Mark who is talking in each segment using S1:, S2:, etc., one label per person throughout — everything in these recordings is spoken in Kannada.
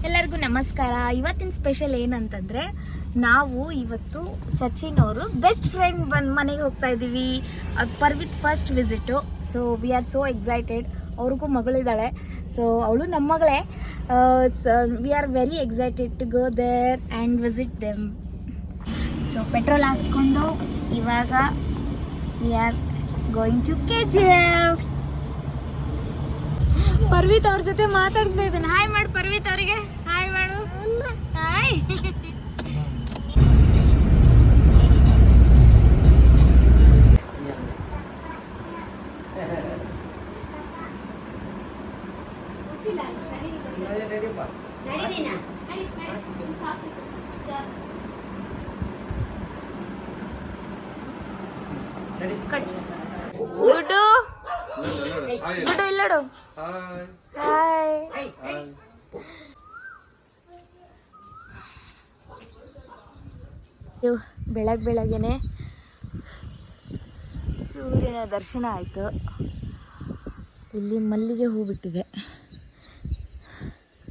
S1: ಎಲ್ಲರಿಗೂ ನಮಸ್ಕಾರ. ಇವತ್ತಿನ ಸ್ಪೆಷಲ್ ಏನಂತಂದರೆ, ನಾವು ಇವತ್ತು ಸಚಿನ್ ಅವರು ಬೆಸ್ಟ್ ಫ್ರೆಂಡ್ ಮನೆಗೆ ಹೋಗ್ತಾ ಇದ್ದೀವಿ. Parvith first visit. So we are so excited. ಅವ್ರಿಗೂ ಮಗಳಿದ್ದಾಳೆ, ಸೊ ಅವಳು ನಮ್ಮ ಮಗಳೇ. We are very excited to go there and visit them. So petrol ಹಾಕ್ಸ್ಕೊಂಡು ಇವಾಗ we are going to KGF. Parvith ಅವ್ರ ಜೊತೆ ಮಾತಾಡ್ಸ್ತಾ ಇದ್ದಾನೆ. ಹಾಯ್ ಮಾಡು ಪರ್ವಿತ್ ಅವರಿಗೆ. ಹಾಯ್ ಮಾಡು. ಹಾಯ್. ಗುಡ್ಡು ಗುಡ್ಡು ಇಲ್ಲಡು. ಹಾಯ್. ಬೆಳಗ್ಗೆನೆ ಸೂರ್ಯನ ದರ್ಶನ ಆಯಿತು. ಇಲ್ಲಿ ಮಲ್ಲಿಗೆ ಹೂ ಬಿಟ್ಟಿದೆ.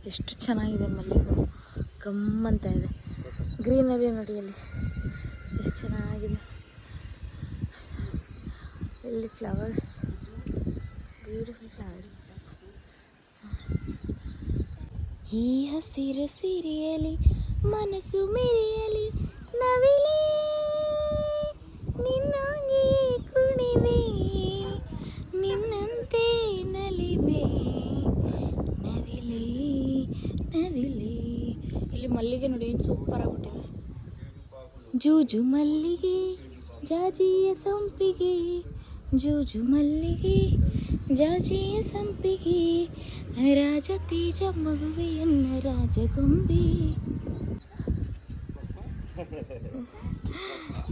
S1: ಎಷ್ಟು ಚೆನ್ನಾಗಿದೆ ಮಲ್ಲಿಗೆ ಹೂ, ಗಮ್ಮಂತ ಇದೆ. ಗ್ರೀನರಿ ನೋಡಿ ಅಲ್ಲಿ ಎಷ್ಟು ಚೆನ್ನಾಗಿದೆ. ಇಲ್ಲಿ ಫ್ಲವರ್ಸ್, ಬ್ಯೂಟಿಫುಲ್ ಫ್ಲವರ್ಸ್. ಈ ಹಸಿರು ಸಿರಿಯಲಿ ಮನಸ್ಸು ಮೆರೆಯಲಿ, ನವಿಲೇ ನಿನ್ನಾಗಿ ಕುಣಿವೆ, ನಿನ್ನಂತೆ ನಲಿವೆ, ನವಿಲೇ ನವಿಲೇ. ಇಲ್ಲಿ ಮಲ್ಲಿಗೆ ನೋಡಿ ಏನು ಸೂಪರ್ ಆಗಿಬಿಟ್ಟಿದೆ. ಜೂಜು ಮಲ್ಲಿಗೆ ಜಾಜಿಯ ಸಂಪಿಗೆ, ಜೂಜು ಮಲ್ಲಿಗೆ ಜಾಜಿಯ ಸಂಪಿಗೆ, ರಾಜ ತೇಜ ಮಗುವೆಯನ್ನ ರಾಜಗೊಂಬೆ.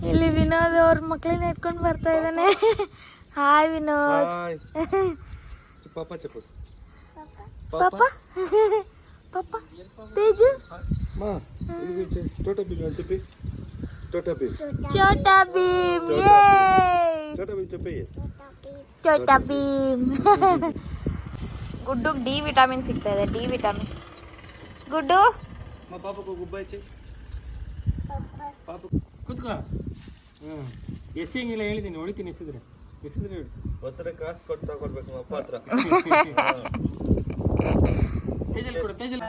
S1: ಇಲ್ಲಿ ವಿನೋದ್ ಅವ್ರ ಮಕ್ಕಳನ್ನ ಎತ್ಕೊಂಡು ಬರ್ತಾ ಇದ್ದಾನೆ. ಹಾಯ್ ವಿನೋದ್. ಪಾಪ ಪಾಪ ತೇಜು ಛೋಟಾ ಭೀಮ್. ಛೋಟಾ ಭೀಮ್. ಗುಡ್ಡುಗೆ ಡಿ ವಿಟಮಿನ್ ಸಿಗ್ತಾ ಇದೆ. D vitamin. ಗುಡ್ಡು
S2: ಕೂತ್ಕೋ. ಎಸೆಯಂಗಿಲ್ಲ ಹೇಳಿದ್ದೀನಿ, ಹೊಳಿತೀನಿ. ಎಸಿದ್ರೆ ಹೊಸರ ಕಾಸು ಕೊಟ್ಟು ತಗೊಳ್ಬೇಕು ಅಪ್ಪ ಹತ್ರ. ತೇಜಲ್ ಕೊಡು, ತೇಜಲ್.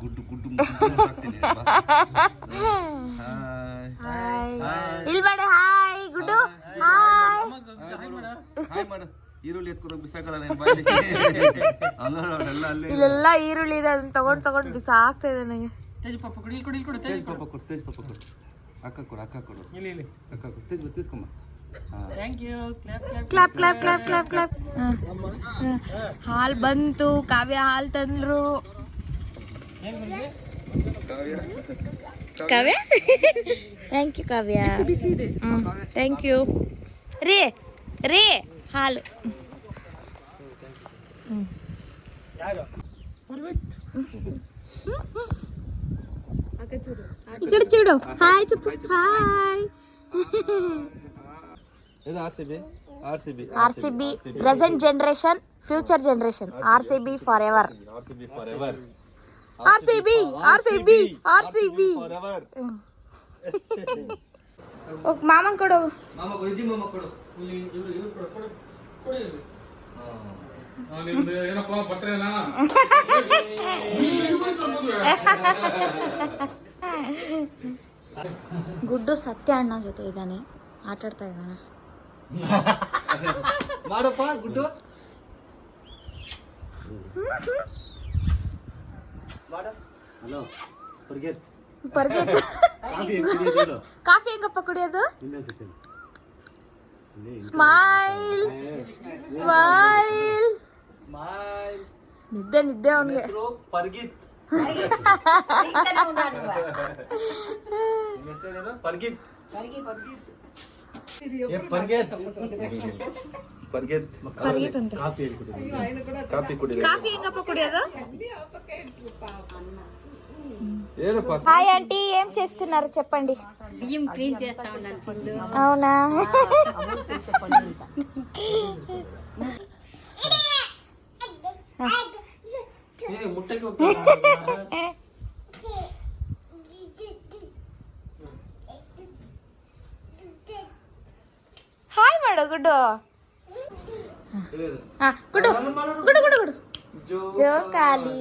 S2: ಗುಡ್ಡು ಗುಡ್ಡು
S1: ಇಲ್ಲಿ ಮಾಡಿ. ಹಾಯ್ ಗುಡ್ಡು. ಹಾಯ್
S2: ಮಾಡು. ಈರುಳ್ಳಿ ಎತ್ಕೊಂಡು ಬಿಸಾಕಲ್ಲ.
S1: ಇಲ್ಲೆಲ್ಲ ಈರುಳ್ಳಿ ಇದೆ, ಅದನ್ನ ತಗೊಂಡು ಬಿಸಾಕ್ತಾ ಇದೆ ನನಗೆ.
S2: ತೇಜ್ ಪಾಪ ಕೊಡು, ಇಲ್ಲಿ ಕೊಡು, ಇಲ್ಲಿ ಕೊಡು. ತೇಜ್ ಪಾಪ ಕೊಡು, ತೇಜ್ ಪಾಪ ಕೊಡು. ಅಕ್ಕ ಕೊಡು, ಅಕ್ಕ ಕೊಡು. ಇಲ್ಲಿ ಇಲ್ಲಿ ಅಕ್ಕ ಕೊಡು. ತೇಜ್ ತಿಸ್ಕೊಂಬ. Thank you.
S1: Clap clap clap clap clap. ಹಾಲು ಬಂತು. ಕಾವ್ಯ ಹಾಲು ತಂದ್ರು. Kavya thank you. Kavya thank you. ರೇ ರೇ ಹಾಲು. ಈ ಕಡೆ చూడు. Hi Chuppu. Hi. RCB present generation, future generation. RCB forever. RCB okay. ಮಾಮನ್ ಕೊಡು. ಗುಡ್ಡು ಸತ್ಯ ಅಣ್ಣ ಜೊತೆ ಇದ್ದಾನೆ, ಆಟಾಡ್ತಾ ಇದ್ದಾನೆ.
S2: ಮಾಡಪ್ಪ ಗುಡ್ಡು. ಹಲೋ ಪರ್ಗೆತ್.
S1: ಕಾಫಿ ಹೆಂಗಪ್ಪ ಕುಡಿಯೋದು? Smile smile. ನಿದ್ದೆ ಅವನಿಗೆ.
S2: ಪರ್ಗಿತ್. ಪರ್ಗಿತ್
S1: ಅಂತ. ಕಾಫಿ ಹೆಂಗಪ್ಪ ಕುಡಿಯೋದು? హాయ్ ఆంటీ, ఏం చేస్తున్నారు చెప్పండి.
S3: బియ్యం క్లీన్ చేస్తా ఉన్నాను సింధు.
S1: అవునా? ಹಾಯ್ ಮಾಡು ಗುಡ್ಡು. ಹಾ ಗುಡ್ಡು ಗುಡ್ಡು ಗುಡ್ಡು ಗುಡ್ಡು. ಜೋಕಾಲಿ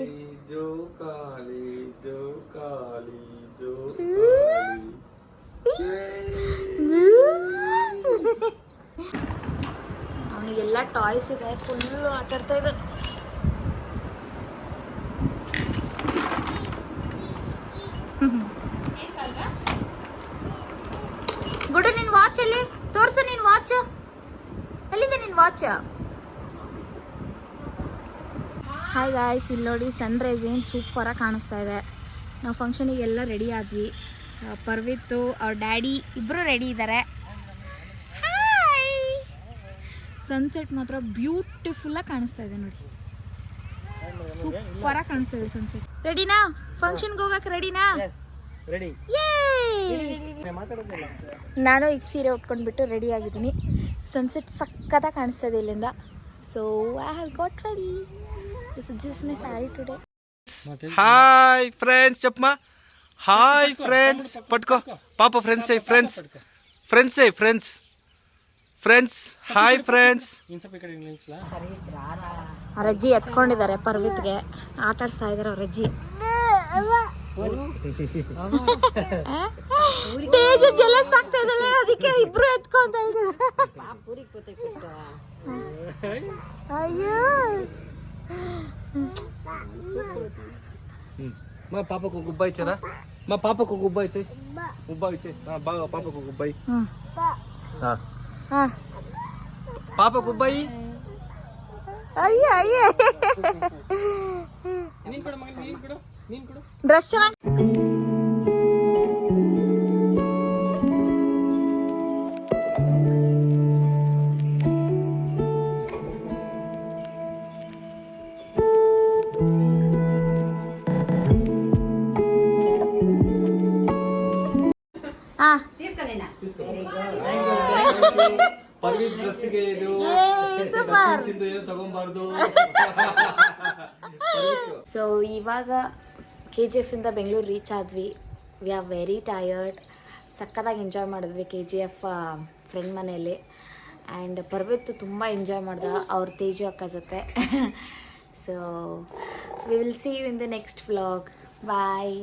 S2: ಜೋಕಾಲಿ ಜೋಕಾಲಿ
S1: ಅವನಿಗೆಲ್ಲ ಟಾಯ್ಸ್ ಇದೆ, ಫುಲ್ಲು ಆಟ ಆಡ್ತಾ ಇದ್ದ. ಗುಡು ನಿನ್ ವಾಚ್ ಎಲ್ಲಿ ತೋರ್ಸು, ನಿನ್ ವಾಚ್ ಎಲ್ಲಿದೆ ನಿನ್ ವಾಚ್? ಹಾಯ್ ಗಾಯ್ಸ್, ಇಲ್ಲಿ ನೋಡಿ ಸನ್ ರೈಸ್ ಏನು ಸೂಪರಾಗಿ ಕಾಣಿಸ್ತಾ ಇದೆ. ನಾವು ಫಂಕ್ಷನಿಗೆ ಎಲ್ಲ ರೆಡಿ ಆದ್ವಿ. ಪರ್ವಿತ್ತು ಅವ್ರ ಡ್ಯಾಡಿ ಇಬ್ಬರು ರೆಡಿ ಇದ್ದಾರೆ. ಹಾಯ್, ಸನ್ಸೆಟ್ ಮಾತ್ರ ಬ್ಯೂಟಿಫುಲ್ಲಾಗಿ ಕಾಣಿಸ್ತಾ ಇದೆ ನೋಡಿ, ಸೂಪರಾಗಿ ಕಾಣಿಸ್ತಾ ಇದೆ ಸನ್ಸೆಟ್. ರೆಡಿನಾ? ಫಂಕ್ಷನ್ಗೆ ಹೋಗಕ್ಕೆ ರೆಡಿನಾ?
S2: ರೆಡಿ.
S1: ನಾನು ಈಗ ಸೀರೆ ಉಟ್ಕೊಂಡ್ಬಿಟ್ಟು ರೆಡಿ ಆಗಿದ್ದೀನಿ. ಸನ್ಸೆಟ್ ಸಕ್ಕತ್ತಾಗಿ ಕಾಣಿಸ್ತಾ ಇದೆ ಇಲ್ಲಿಂದ. So I have got ready. This is my sari today.
S2: Hi friends, ಚಪ್ಮಾ. ಹಾಯ್ ಫ್ರೆಂಡ್ಸ್, ಪಟ್ಕೋ ಪಾಪ. Friends friends friends friends friends. Hi friends.
S1: ಅವ್ರ ಅಜ್ಜಿ ಎತ್ಕೊಂಡಿದ್ದಾರೆ ಪರ್ವಿತ್ಗೆ, ಆಟ ಆಡ್ಸ್ತಾ ಇದಾರೆ ಅವ್ರ ಅಜ್ಜಿ. ತೇಜ ಜಲಸ್ ಆಗ್ತಾ ಇದ್ದಾಳೆ, ಅದಕ್ಕೆ ಇಬ್ರು ಎತ್ಕೊಂತ ಇದ್ದಾರೆ. ಅಯ್ಯೋ
S2: మా పాపకు గుబ్బా ఇచ్చారా? మా పాపకు గుబ్బా ఇచ్చే, గుబ్బా ఇచ్చే. బాగా పాపకు గుబ్బాయి. పాప గుబ్బాయి.
S1: ಅಯ್ಯೋ ಅಯ್ಯೋ ಡ್ರೆಸ್ ಚೆನ್ನಾಗಿ.
S2: ಪರ್ವಿತ್ ಡ್ರೆಸ್ಗೆ ಇದು ಏನು ತಗೊಂಬಾರ್ದು.
S1: ಸೊ ಇವಾಗ KGF ಇಂದ ಬೆಂಗಳೂರು ರೀಚ್ ಆದ್ವಿ. We are very tired. ಸಕ್ಕತ್ತಾಗಿ ಎಂಜಾಯ್ ಮಾಡಿದ್ವಿ KGF ಫ್ರೆಂಡ್ ಮನೆಯಲ್ಲಿ. ಆ್ಯಂಡ್ ಪರ್ವಿತ್ ತುಂಬ ಎಂಜಾಯ್ ಮಾಡ್ದ ಅವ್ರ ತೇಜು ಅಕ್ಕ ಜೊತೆ. So we will see you in the next vlog. Bye.